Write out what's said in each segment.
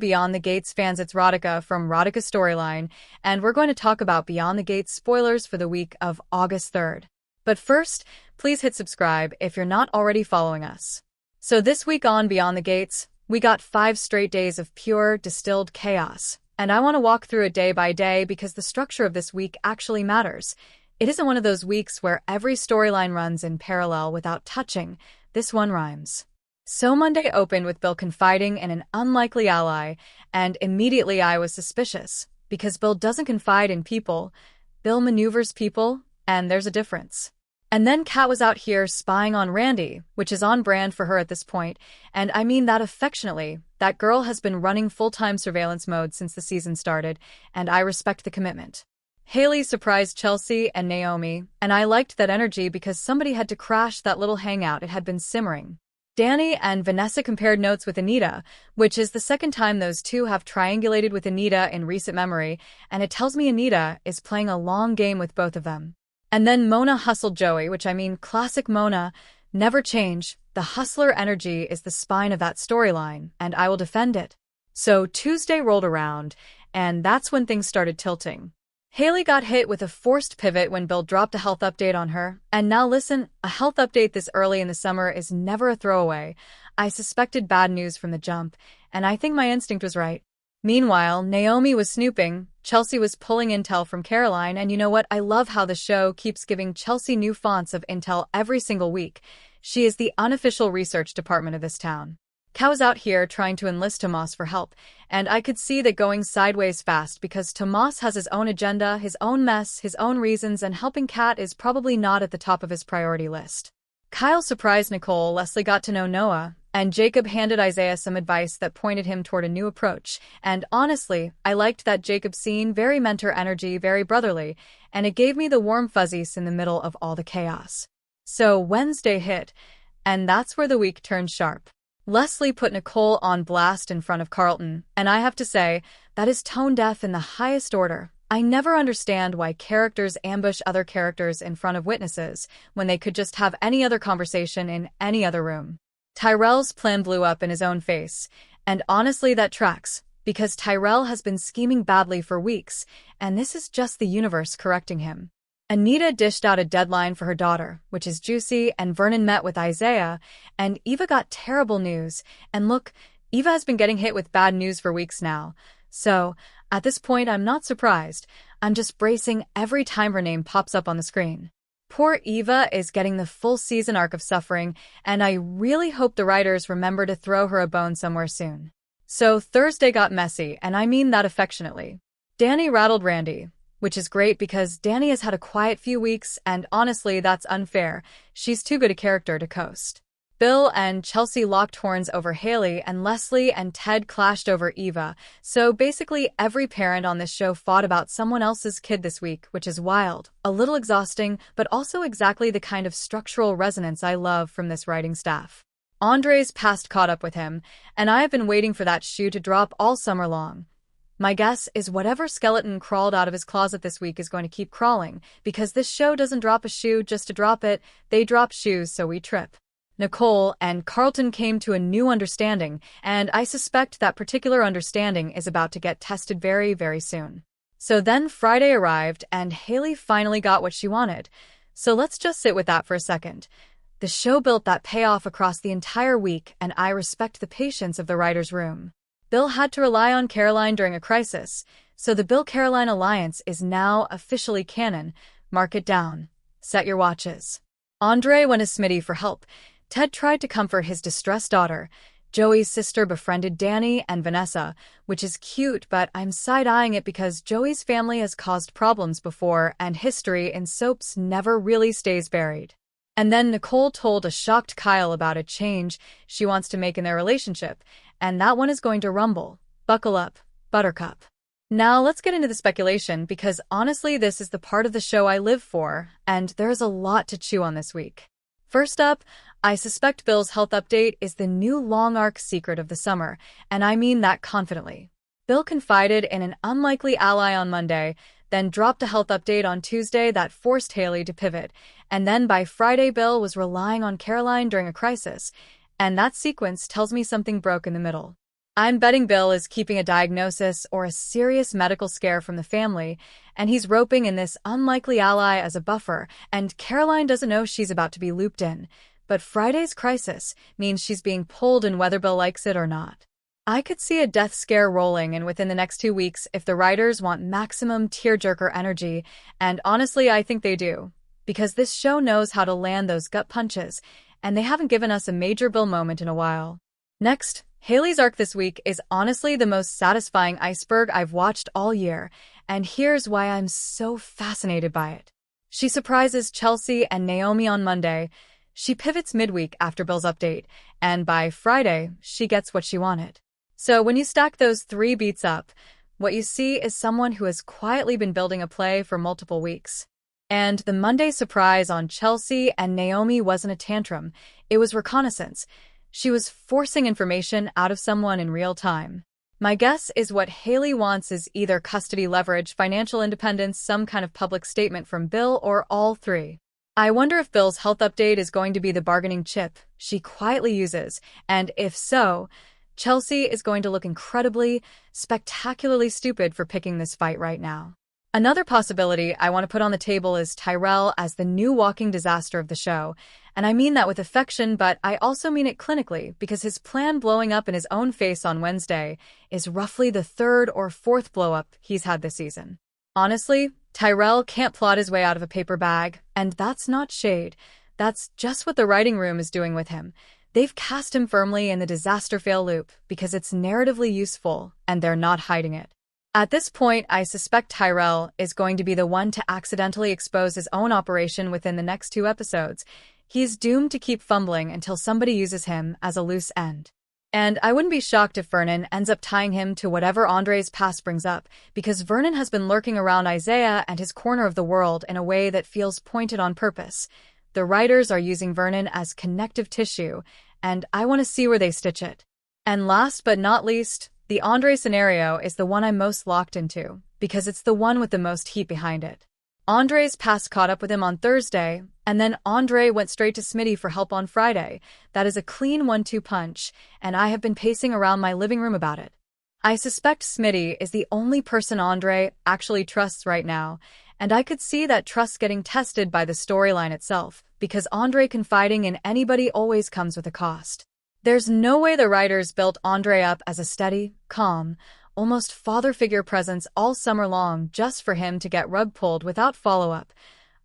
Beyond the Gates fans, it's Radhika from Radhika Storyline, and we're going to talk about Beyond the Gates spoilers for the week of August 3rd. But first, please hit subscribe if you're not already following us. So this week on Beyond the Gates, we got 5 straight days of pure, distilled chaos. And I want to walk through it day by day because the structure of this week actually matters. It isn't one of those weeks where every storyline runs in parallel without touching. This one rhymes. So Monday opened with Bill confiding in an unlikely ally, and immediately I was suspicious, because Bill doesn't confide in people. Bill maneuvers people, and there's a difference. And then Kat was out here spying on Randy, which is on brand for her at this point, and I mean that affectionately. That girl has been running full-time surveillance mode since the season started, and I respect the commitment. Hayley surprised Chelsea and Naomi, and I liked that energy because somebody had to crash that little hangout. It had been simmering. Danny and Vanessa compared notes with Anita, which is the second time those two have triangulated with Anita in recent memory, and it tells me Anita is playing a long game with both of them. And then Mona hustled Joey, which I mean classic Mona, never change. The hustler energy is the spine of that storyline, and I will defend it. So Tuesday rolled around, and that's when things started tilting. Hayley got hit with a forced pivot when Bill dropped a health update on her. And now listen, a health update this early in the summer is never a throwaway. I suspected bad news from the jump, and I think my instinct was right. Meanwhile, Naomi was snooping, Chelsea was pulling intel from Caroline, and you know what? I love how the show keeps giving Chelsea new fonts of intel every single week. She is the unofficial research department of this town. Kat was out here trying to enlist Tomas for help, and I could see that going sideways fast because Tomas has his own agenda, his own mess, his own reasons, and helping Kat is probably not at the top of his priority list. Kyle surprised Nicole, Leslie got to know Noah, and Jacob handed Isaiah some advice that pointed him toward a new approach, and honestly, I liked that Jacob scene, very mentor energy, very brotherly, and it gave me the warm fuzzies in the middle of all the chaos. So Wednesday hit, and that's where the week turned sharp. Leslie put Nicole on blast in front of Carlton, and I have to say, that is tone deaf in the highest order. I never understand why characters ambush other characters in front of witnesses when they could just have any other conversation in any other room. Tyrell's plan blew up in his own face, and honestly that tracks, because Tyrell has been scheming badly for weeks, and this is just the universe correcting him. Anita dished out a deadline for her daughter, which is juicy, and Vernon met with Isaiah, and Eva got terrible news. And look, Eva has been getting hit with bad news for weeks now. So, at this point, I'm not surprised. I'm just bracing every time her name pops up on the screen. Poor Eva is getting the full season arc of suffering, and I really hope the writers remember to throw her a bone somewhere soon. So Thursday got messy, and I mean that affectionately. Danny rattled Randy, which is great because Danny has had a quiet few weeks, and honestly, that's unfair. She's too good a character to coast. Bill and Chelsea locked horns over Hayley, and Leslie and Ted clashed over Eva. So basically, every parent on this show fought about someone else's kid this week, which is wild, a little exhausting, but also exactly the kind of structural resonance I love from this writing staff. Andre's past caught up with him, and I have been waiting for that shoe to drop all summer long. My guess is whatever skeleton crawled out of his closet this week is going to keep crawling, because this show doesn't drop a shoe just to drop it, they drop shoes so we trip. Nicole and Carlton came to a new understanding, and I suspect that particular understanding is about to get tested very, very soon. So then Friday arrived, and Hayley finally got what she wanted. So let's just sit with that for a second. The show built that payoff across the entire week, and I respect the patience of the writer's room. Bill had to rely on Caroline during a crisis, so the Bill-Caroline alliance is now officially canon. Mark it down. Set your watches. Andre went to Smitty for help. Ted tried to comfort his distressed daughter. Joey's sister befriended Danny and Vanessa, which is cute, but I'm side-eyeing it because Joey's family has caused problems before, and history in soaps never really stays buried. And then Nicole told a shocked Kyle about a change she wants to make in their relationship, and that one is going to rumble. Buckle up, Buttercup. Now let's get into the speculation, because honestly this is the part of the show I live for, and there's a lot to chew on this week. First up, I suspect Bill's health update is the new long arc secret of the summer, and I mean that confidently. Bill confided in an unlikely ally on Monday, then dropped a health update on Tuesday that forced Hayley to pivot, and then by Friday Bill was relying on Caroline during a crisis, and that sequence tells me something broke in the middle. I'm betting Bill is keeping a diagnosis or a serious medical scare from the family, and he's roping in this unlikely ally as a buffer, and Caroline doesn't know she's about to be looped in. But Friday's crisis means she's being pulled in whether Bill likes it or not. I could see a death scare rolling in within the next 2 weeks if the writers want maximum tearjerker energy, and honestly, I think they do. Because this show knows how to land those gut punches, and they haven't given us a major Bill moment in a while. Next, Hayley's arc this week is honestly the most satisfying iceberg I've watched all year, and here's why I'm so fascinated by it. She surprises Chelsea and Naomi on Monday, she pivots midweek after Bill's update, and by Friday, she gets what she wanted. So when you stack those 3 beats up, what you see is someone who has quietly been building a play for multiple weeks. And the Monday surprise on Chelsea and Naomi wasn't a tantrum, it was reconnaissance. She was forcing information out of someone in real time. My guess is what Hayley wants is either custody leverage, financial independence, some kind of public statement from Bill, or all 3. I wonder if Bill's health update is going to be the bargaining chip she quietly uses, and if so, Chelsea is going to look incredibly, spectacularly stupid for picking this fight right now. Another possibility I want to put on the table is Tyrell as the new walking disaster of the show, and I mean that with affection, but I also mean it clinically, because his plan blowing up in his own face on Wednesday is roughly the 3rd or 4th blow-up he's had this season. Honestly, Tyrell can't plot his way out of a paper bag, and that's not shade. That's just what the writing room is doing with him. They've cast him firmly in the disaster fail loop because it's narratively useful, and they're not hiding it. At this point, I suspect Tyrell is going to be the one to accidentally expose his own operation within the next 2 episodes. He's doomed to keep fumbling until somebody uses him as a loose end. And I wouldn't be shocked if Vernon ends up tying him to whatever Andre's past brings up, because Vernon has been lurking around Isaiah and his corner of the world in a way that feels pointed on purpose. The writers are using Vernon as connective tissue, and I want to see where they stitch it. And last but not least, the Andre scenario is the one I'm most locked into, because it's the one with the most heat behind it. Andre's past caught up with him on Thursday, and then Andre went straight to Smitty for help on Friday. That is a clean 1-2 punch, and I have been pacing around my living room about it. I suspect Smitty is the only person Andre actually trusts right now, and I could see that trust getting tested by the storyline itself, because Andre confiding in anybody always comes with a cost. There's no way the writers built Andre up as a steady, calm, almost father figure presence all summer long just for him to get rug pulled without follow-up.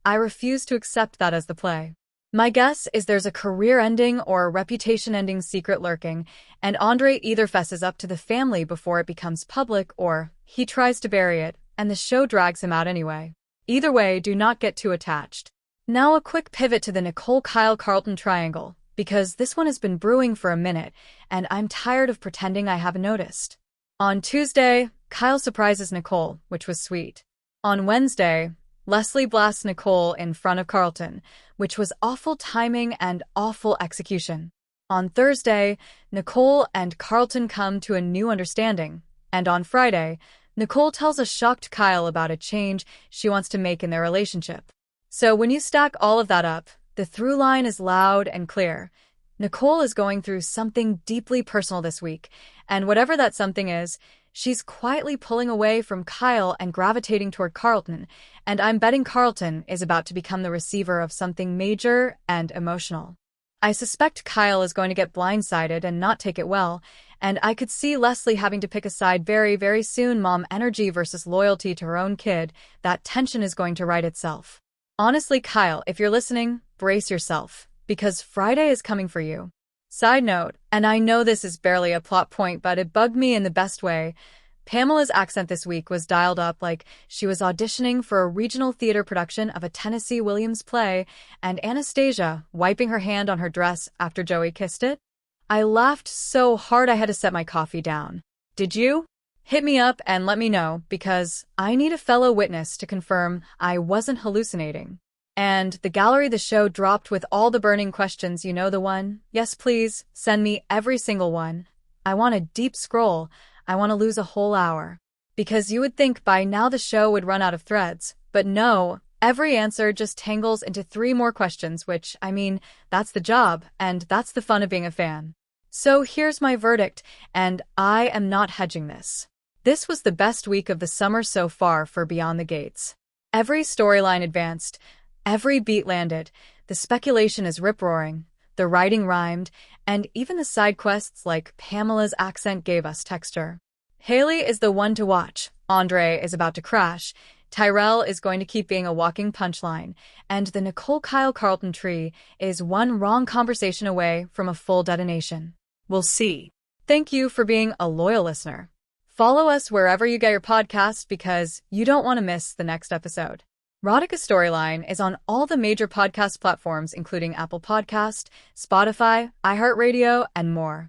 I refuse to accept that as the play. My guess is there's a career-ending or a reputation-ending secret lurking, and Andre either fesses up to the family before it becomes public or he tries to bury it, and the show drags him out anyway. Either way, do not get too attached. Now a quick pivot to the Nicole-Kyle-Carlton triangle, because this one has been brewing for a minute, and I'm tired of pretending I haven't noticed. On Tuesday, Kyle surprises Nicole, which was sweet. On Wednesday, Leslie blasts Nicole in front of Carlton, which was awful timing and awful execution. On Thursday, Nicole and Carlton come to a new understanding, and on Friday, Nicole tells a shocked Kyle about a change she wants to make in their relationship. So when you stack all of that up, the through line is loud and clear. Nicole is going through something deeply personal this week, and whatever that something is, she's quietly pulling away from Kyle and gravitating toward Carlton, and I'm betting Carlton is about to become the receiver of something major and emotional. I suspect Kyle is going to get blindsided and not take it well, and I could see Leslie having to pick a side very, very soon. Mom energy versus loyalty to her own kid, that tension is going to right itself. Honestly, Kyle, if you're listening, brace yourself, because Friday is coming for you. Side note, and I know this is barely a plot point, but it bugged me in the best way. Pamela's accent this week was dialed up like she was auditioning for a regional theater production of a Tennessee Williams play, and Anastasia wiping her hand on her dress after Joey kissed it. I laughed so hard I had to set my coffee down. Did you? Hit me up and let me know, because I need a fellow witness to confirm I wasn't hallucinating. And the gallery the show dropped with all the burning questions, you know the one? Yes, please, send me every single one. I want a deep scroll. I want to lose a whole hour. Because you would think by now the show would run out of threads, but no, every answer just tangles into 3 more questions, which, I mean, that's the job, and that's the fun of being a fan. So here's my verdict, and I am not hedging this. This was the best week of the summer so far for Beyond the Gates. Every storyline advanced, every beat landed, the speculation is rip-roaring, the writing rhymed, and even the side quests like Pamela's accent gave us texture. Hayley is the one to watch, Andre is about to crash, Tyrell is going to keep being a walking punchline, and the Nicole Kyle Carlton tree is one wrong conversation away from a full detonation. We'll see. Thank you for being a loyal listener. Follow us wherever you get your podcast because you don't want to miss the next episode. Rodica Storyline is on all the major podcast platforms including Apple Podcast, Spotify, iHeartRadio, and more.